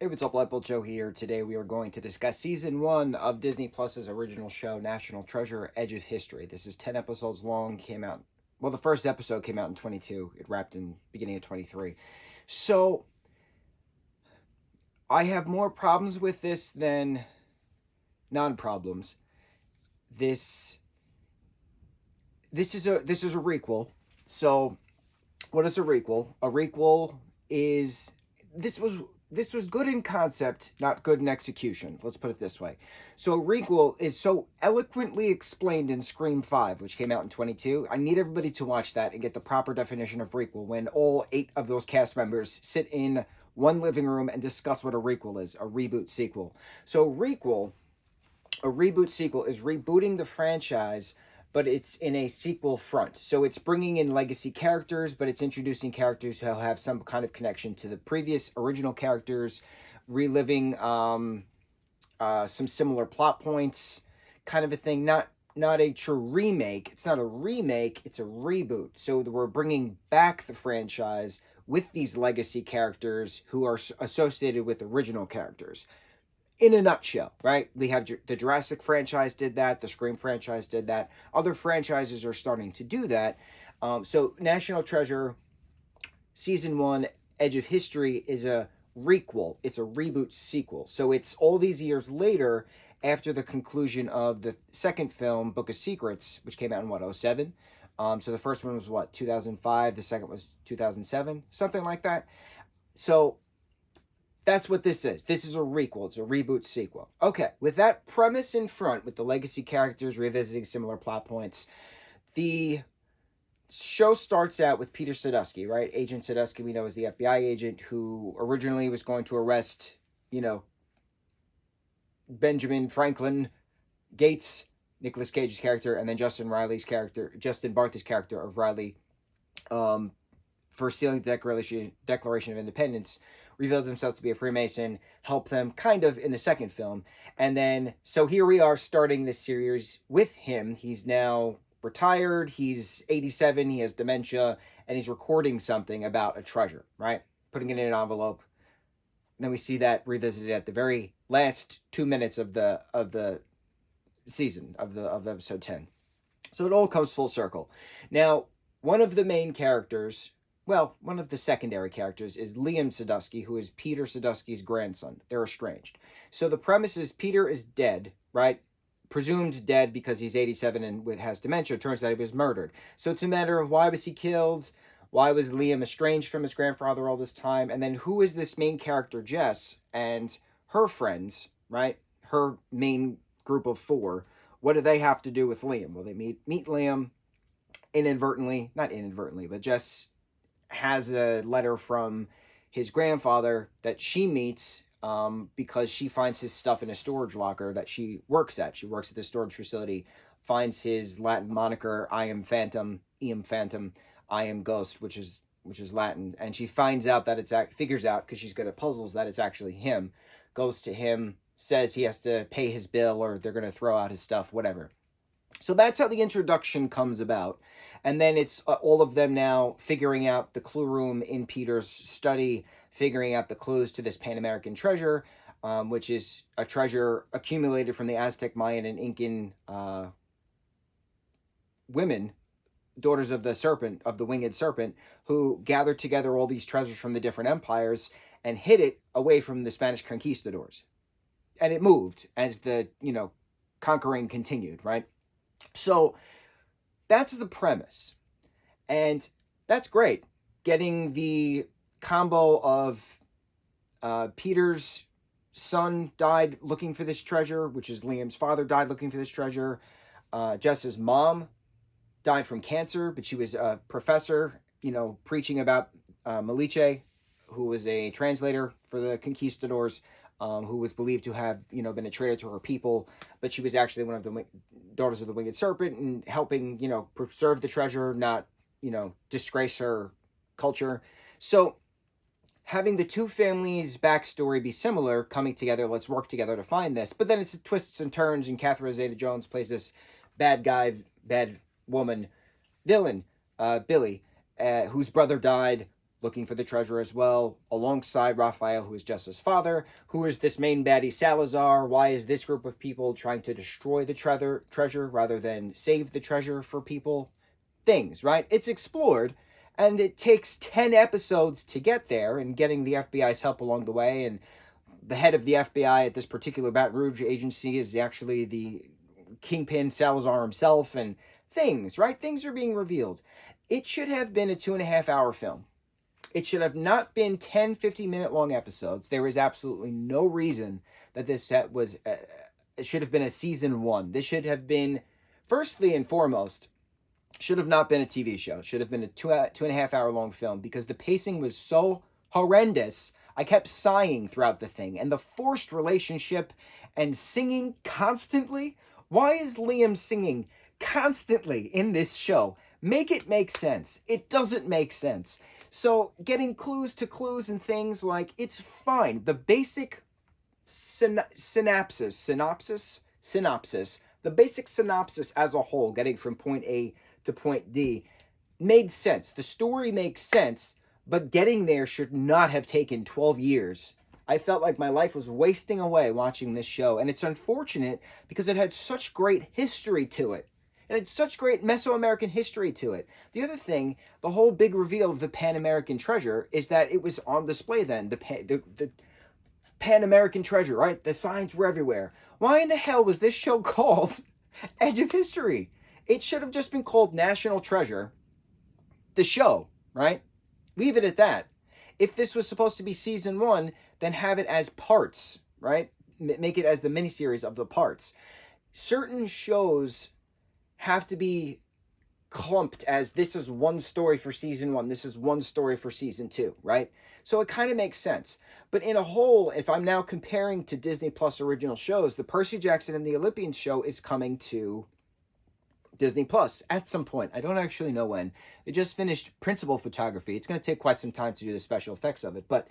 Hey, what's up, lightboltjoe here. Today we are going to discuss Season 1 of Disney Plus's original show, National Treasure: Edge of History. This is 10 episodes long, the first episode came out in 22. It wrapped in beginning of 23. So, I have more problems with this than non-problems. This this is a requel. So, what is a requel? A requel is this was this was good in concept, not good in execution. Let's put it this way. So a requel is so eloquently explained in Scream 5, which came out in 22. I need everybody to watch that and get the proper definition of requel when all 8 of those cast members sit in one living room and discuss what a requel is, a reboot sequel. So a reboot sequel is rebooting the franchise, but it's in a sequel front. So it's bringing in legacy characters, but it's introducing characters who have some kind of connection to the previous original characters, reliving some similar plot points, kind of a thing. Not a true remake. It's not a remake. It's a reboot. So we're bringing back the franchise with these legacy characters who are associated with original characters. In a nutshell, right? We have the Jurassic franchise did that. The Scream franchise did that. Other franchises are starting to do that. So National Treasure Season 1 Edge of History is a requel. It's a reboot sequel. So it's all these years later after the conclusion of the second film, Book of Secrets, which came out in, 07? So the first one was, 2005? The second was 2007? Something like that. So that's what this is. This is a requel. It's a reboot sequel. Okay, with that premise in front, with the legacy characters revisiting similar plot points, the show starts out with Peter Sadusky, right? Agent Sadusky, we know, is the FBI agent who originally was going to arrest, Benjamin Franklin Gates, Nicolas Cage's character, and then Justin Bartha's character of Riley, for stealing the Declaration of Independence, revealed himself to be a Freemason, helped them kind of in the second film. And then, so here we are starting this series with him. He's now retired, he's 87, he has dementia, and he's recording something about a treasure, right? Putting it in an envelope. And then we see that revisited at the very last 2 minutes of the season, of episode 10. So it all comes full circle. Now, one of the main characters, one of the secondary characters, is Liam Sadusky, who is Peter Sadusky's grandson. They're estranged. So the premise is Peter is dead, right? Presumed dead because he's 87 and has dementia. Turns out he was murdered. So it's a matter of, why was he killed? Why was Liam estranged from his grandfather all this time? And then who is this main character, Jess, and her friends, right? Her main group of 4. What do they have to do with Liam? Well, they meet Liam not inadvertently, but Jess has a letter from his grandfather that she meets because she finds his stuff in a storage locker that she works at. She works at the storage facility, finds his Latin moniker, I am Phantom, I am Ghost, which is Latin, and she finds out that figures out, because she's good at puzzles, that it's actually him. Goes to him, says he has to pay his bill or they're going to throw out his stuff, whatever. So that's how the introduction comes about. And then it's all of them now figuring out the clue room in Peter's study, figuring out the clues to this Pan-American treasure, which is a treasure accumulated from the Aztec, Mayan, and Incan women, daughters of the winged serpent, who gathered together all these treasures from the different empires and hid it away from the Spanish conquistadors. And it moved as the, conquering continued, right? So that's the premise. And that's great. Getting the combo of Peter's son died looking for this treasure, which is Liam's father died looking for this treasure. Jess's mom died from cancer, but she was a professor, preaching about Maliche, who was a translator for the conquistadors, who was believed to have, been a traitor to her people, but she was actually one of the daughters of the winged serpent and helping, preserve the treasure, not, disgrace her culture. So having the two families' backstory be similar, coming together, let's work together to find this. But then it's twists and turns, and Catherine Zeta-Jones plays this bad woman, villain, Billy, whose brother died looking for the treasure as well, alongside Raphael, who is Jessa's father. Who is this main baddie Salazar? Why is this group of people trying to destroy the treasure rather than save the treasure for people? Things, right? It's explored, and it takes 10 episodes to get there, and getting the FBI's help along the way. And the head of the FBI at this particular Baton Rouge agency is actually the Kingpin Salazar himself, and things, right? Things are being revealed. It should have been a 2.5 hour film. It should have not been 10, 50-minute long episodes. There is absolutely no reason that this set was, it should have been a season 1. This should have been, firstly and foremost, should have not been a TV show. It should have been a 2.5 hour long film, because the pacing was so horrendous. I kept sighing throughout the thing. And the forced relationship and singing constantly. Why is Liam singing constantly in this show? Make it make sense. It doesn't make sense. So getting clues to clues and things, like, it's fine. The basic synopsis, the basic synopsis as a whole, getting from point A to point D, made sense. The story makes sense, but getting there should not have taken 12 years. I felt like my life was wasting away watching this show, and it's unfortunate because it had such great history to it. It had such great Mesoamerican history to it. The other thing, the whole big reveal of the Pan-American treasure is that it was on display then. The Pan-American treasure, right? The signs were everywhere. Why in the hell was this show called Edge of History? It should have just been called National Treasure, the show, right? Leave it at that. If this was supposed to be season 1, then have it as parts, right? Make it as the miniseries of the parts. Certain shows have to be clumped as, this is one story for season 1, this is one story for season 2, right? So it kind of makes sense. But in a whole, if I'm now comparing to Disney Plus original shows, the Percy Jackson and the Olympians show is coming to Disney Plus at some point. I don't actually know when. They just finished principal photography. It's going to take quite some time to do the special effects of it. But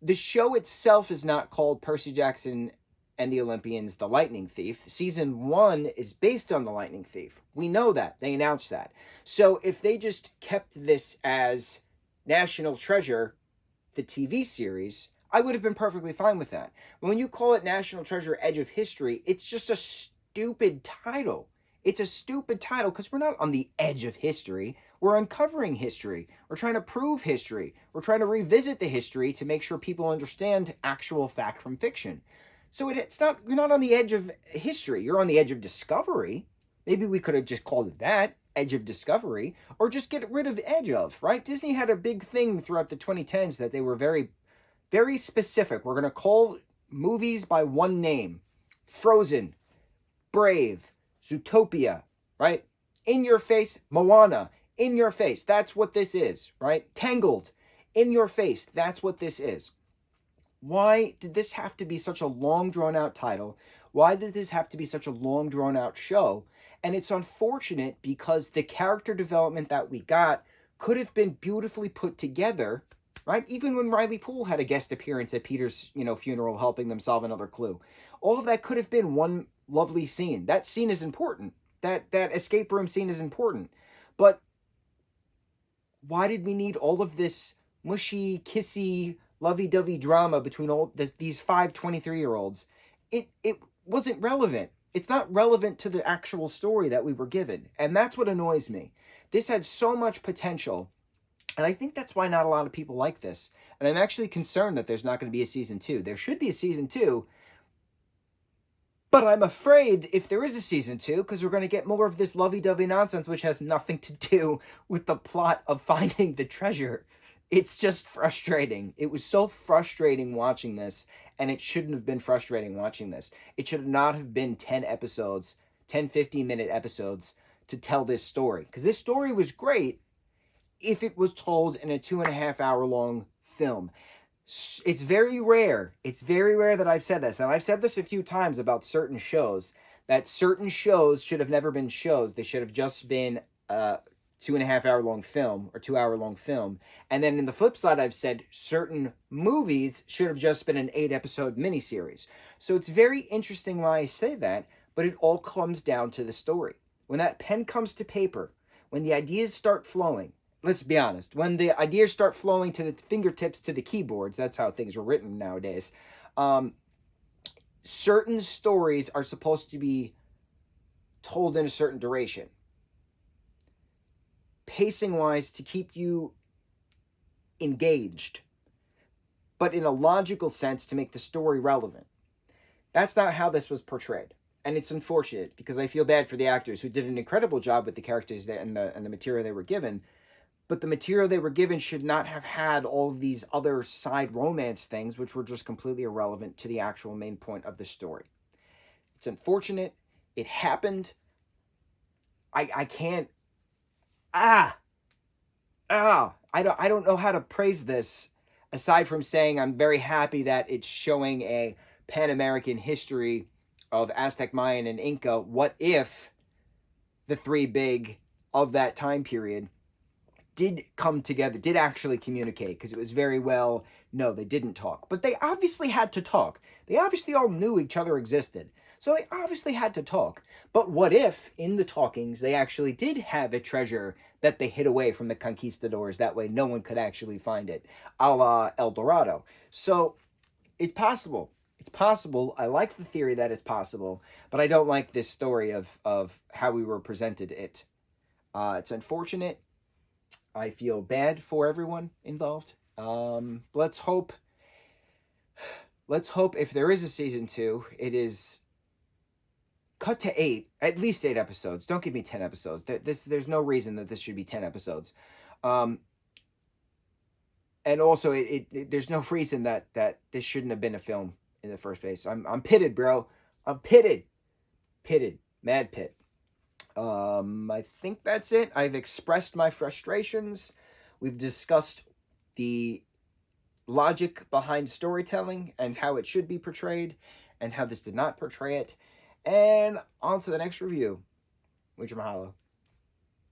the show itself is not called Percy Jackson and the Olympians, The Lightning Thief. Season 1 is based on The Lightning Thief. We know that. They announced that. So if they just kept this as National Treasure, the TV series, I would have been perfectly fine with that. But when you call it National Treasure Edge of History, it's just a stupid title. It's a stupid title because we're not on the edge of history. We're uncovering history. We're trying to prove history. We're trying to revisit the history to make sure people understand actual fact from fiction. So it's not, you're not on the edge of history. You're on the edge of discovery. Maybe we could have just called it that, Edge of Discovery, or just get rid of edge of, right? Disney had a big thing throughout the 2010s that they were very, very specific. We're going to call movies by one name. Frozen, Brave, Zootopia, right? In Your Face, Moana, In Your Face. That's what this is, right? Tangled, In Your Face. That's what this is. Why did this have to be such a long, drawn-out title? Why did this have to be such a long, drawn-out show? And it's unfortunate because the character development that we got could have been beautifully put together, right? Even when Riley Poole had a guest appearance at Peter's, funeral, helping them solve another clue. All of that could have been one lovely scene. That scene is important. That escape room scene is important. But why did we need all of this mushy, kissy, lovey-dovey drama between these 5 23-year-olds? It wasn't relevant. It's not relevant to the actual story that we were given. And that's what annoys me. This had so much potential. And I think that's why not a lot of people like this. And I'm actually concerned that there's not going to be a season 2. There should be a season 2. But I'm afraid if there is a season 2, because we're going to get more of this lovey-dovey nonsense, which has nothing to do with the plot of finding the treasure. It's just frustrating. It was so frustrating watching this, and it shouldn't have been frustrating watching this. It should not have been 10 episodes, 10, 15-minute episodes to tell this story. Because this story was great if it was told in a 2.5 hour long film. It's very rare. It's very rare that I've said this. And I've said this a few times about certain shows. That certain shows should have never been shows. They should have just been 2.5 hour long film or 2 hour long film. And then in the flip side, I've said certain movies should have just been an 8-episode miniseries. So it's very interesting why I say that, but it all comes down to the story. When that pen comes to paper, when the ideas start flowing, let's be honest, when the ideas start flowing to the fingertips to the keyboards, that's how things are written nowadays. Um, Certain stories are supposed to be told in a certain duration, pacing wise, to keep you engaged, but in a logical sense to make the story relevant. That's not how this was portrayed. And it's unfortunate because I feel bad for the actors who did an incredible job with the characters and the material they were given. But the material they were given should not have had all of these other side romance things, which were just completely irrelevant to the actual main point of the story. It's unfortunate. It happened. I can't. Ah, I don't know how to praise this aside from saying I'm very happy that it's showing a Pan American history of Aztec, Mayan, and Inca. What if the three big of that time period did come together, did actually communicate? Because it was very well, no, they didn't talk. But they obviously had to talk. They obviously all knew each other existed. So they obviously had to talk. But what if, in the talkings, they actually did have a treasure that they hid away from the conquistadors? That way no one could actually find it, a la El Dorado. So it's possible. It's possible. I like the theory that it's possible, but I don't like this story of how we were presented it. It's unfortunate. I feel bad for everyone involved. Let's hope. Let's hope if there is a season 2, it is cut to 8, at least 8 episodes. Don't give me 10 episodes. There's no reason that this should be 10 episodes. And also, there's no reason that this shouldn't have been a film in the first place. I'm pitted, bro. I'm pitted, mad pit. I think that's it. I've expressed my frustrations. We've discussed the logic behind storytelling and how it should be portrayed and how this did not portray it. And on to the next review. Mucho mahalo.